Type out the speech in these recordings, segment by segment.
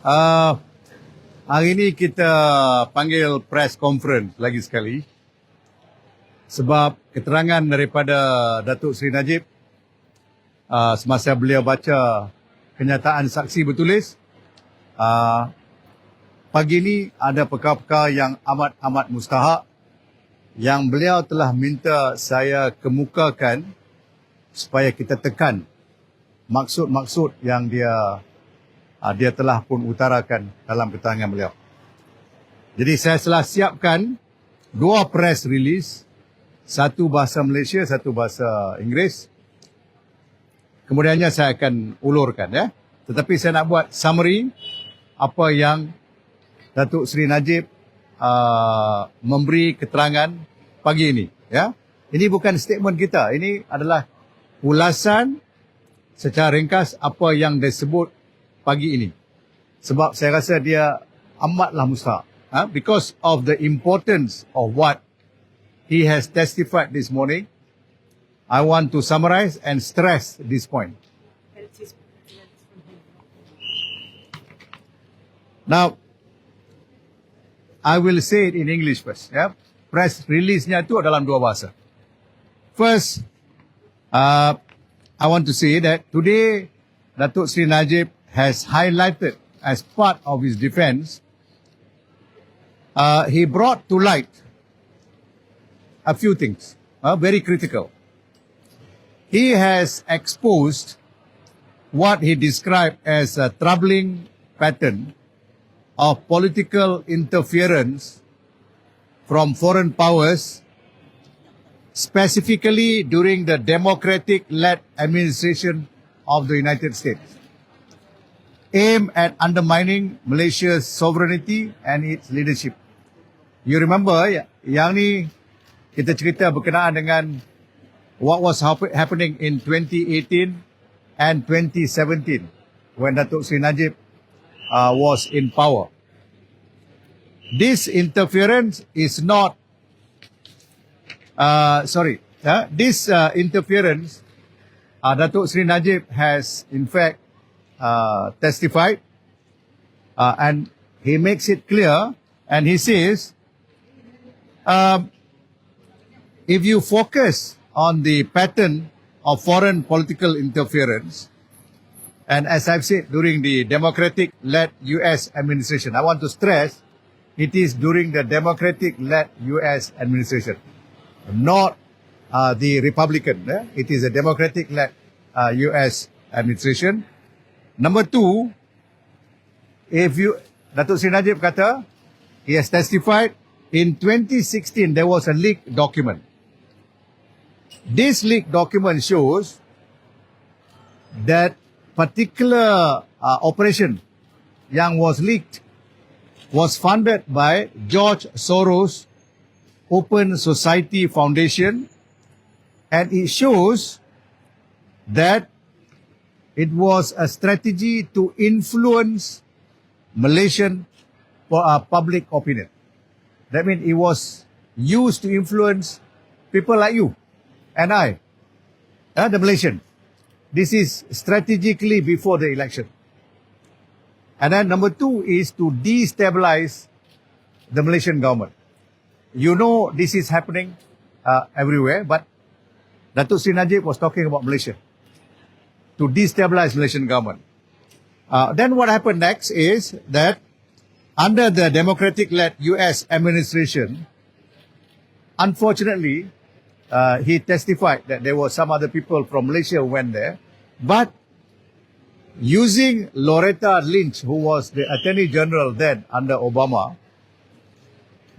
Hari ini kita panggil press conference lagi sekali sebab keterangan daripada Datuk Seri Najib semasa beliau baca kenyataan saksi bertulis, pagi ini ada perkara-perkara yang amat mustahak yang beliau telah minta saya kemukakan supaya kita tekan maksud-maksud yang dia telah pun utarakan dalam keterangan beliau. Jadi saya telah siapkan 2 press release, satu bahasa Malaysia, satu bahasa Inggeris. Kemudiannya saya akan ulurkan, ya. Tetapi saya nak buat summary apa yang Datuk Seri Najib memberi keterangan pagi ini, ya. Ini bukan statement kita, ini adalah ulasan secara ringkas apa yang disebut pagi ini. Sebab saya rasa dia amatlah mustahak. Because of the importance of what he has testified this morning, I want to summarize and stress this point. Now, I will say it in English first. Yeah? Press release-nya itu dalam 2 bahasa. First, I want to say that today, Datuk Seri Najib has highlighted as part of his defense, he brought to light a few things, very critical. He has exposed what he described as a troubling pattern of political interference from foreign powers, specifically during the democratic-led administration of the United States, aimed at undermining Malaysia's sovereignty and its leadership. You remember, yang ni kita cerita berkenaan dengan what was happening in 2018 and 2017 when Datuk Seri Najib was in power. This interference is not, this interference, Datuk Seri Najib has in fact testified, and he makes it clear, and he says, if you focus on the pattern of foreign political interference, and as I've said, during the democratic-led US administration, I want to stress, it is during the democratic-led US administration, not the Republican. It is a democratic-led US administration. Number 2, Datuk Seri Najib kata, he has testified in 2016 there was a leaked document. This leaked document shows that particular operation yang was leaked was funded by George Soros Open Society Foundation, and it shows that it was a strategy to influence Malaysian public opinion. That means it was used to influence people like you and I, the Malaysian. This is strategically before the election. And then number 2 is to destabilize the Malaysian government. You know this is happening everywhere, but Datuk Seri Najib was talking about Malaysia, to destabilize Malaysian government. Then what happened next is that under the democratic-led US administration, unfortunately, he testified that there were some other people from Malaysia who went there, but using Loretta Lynch, who was the Attorney General then under Obama,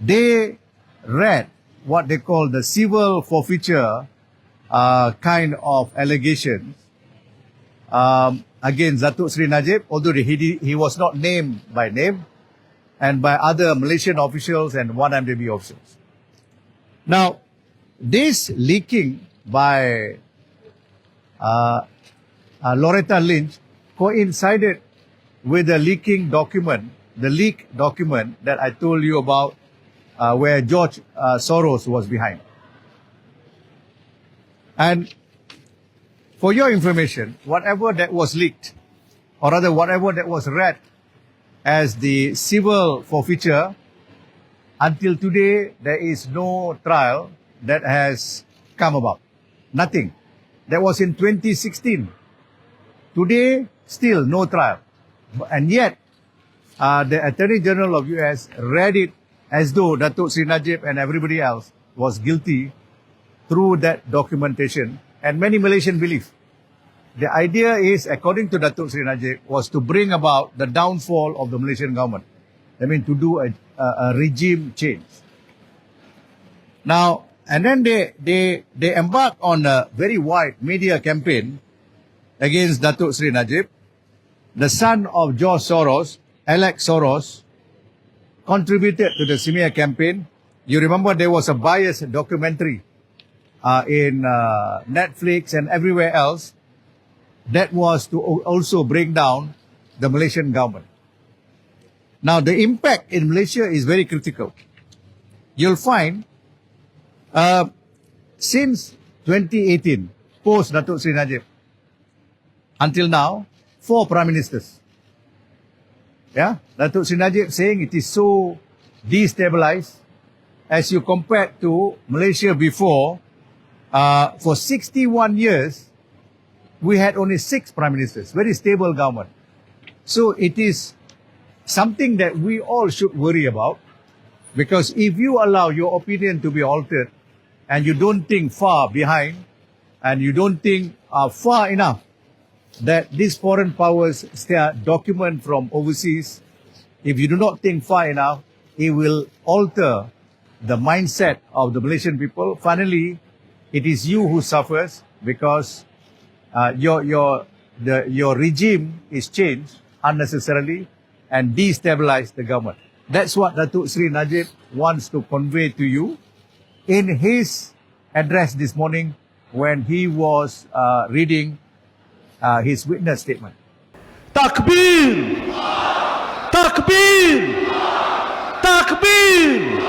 they read what they call the civil forfeiture kind of allegations against Datuk Seri Najib, although he was not named by name, and by other Malaysian officials and 1MDB officials. Now, this leaking by Loretta Lynch coincided with the leaked document that I told you about, where George Soros was behind. And for your information, whatever that was leaked, or rather whatever that was read as the civil forfeiture. Until today, there is no trial that has come about. Nothing. That was in 2016. Today, still no trial. And yet, the Attorney General of US read it as though Datuk Seri Najib and everybody else was guilty through that documentation. And many Malaysians believe. The idea is, according to Datuk Seri Najib, was to bring about the downfall of the Malaysian government. I mean, to do a regime change. Now, and then they embarked on a very wide media campaign against Datuk Seri Najib. The son of George Soros, Alex Soros, contributed to the smear campaign. You remember there was a biased documentary in Netflix and everywhere else that was to also bring down the Malaysian government. Now, the impact in Malaysia is very critical. You'll find since 2018, post Datuk Seri Najib, until now, 4 prime ministers. Yeah, Datuk Seri Najib saying it is so destabilized as you compare to Malaysia before. For 61 years, we had only 6 prime ministers, very stable government. So it is something that we all should worry about, because if you allow your opinion to be altered and you don't think far behind and you don't think far enough that these foreign powers document from overseas, if you do not think far enough, it will alter the mindset of the Malaysian people. Finally, it is you who suffers because your regime is changed unnecessarily and destabilize the government. That's what Datuk Seri Najib wants to convey to you in his address this morning when he was reading his witness statement. Takbir! Takbir! Takbir!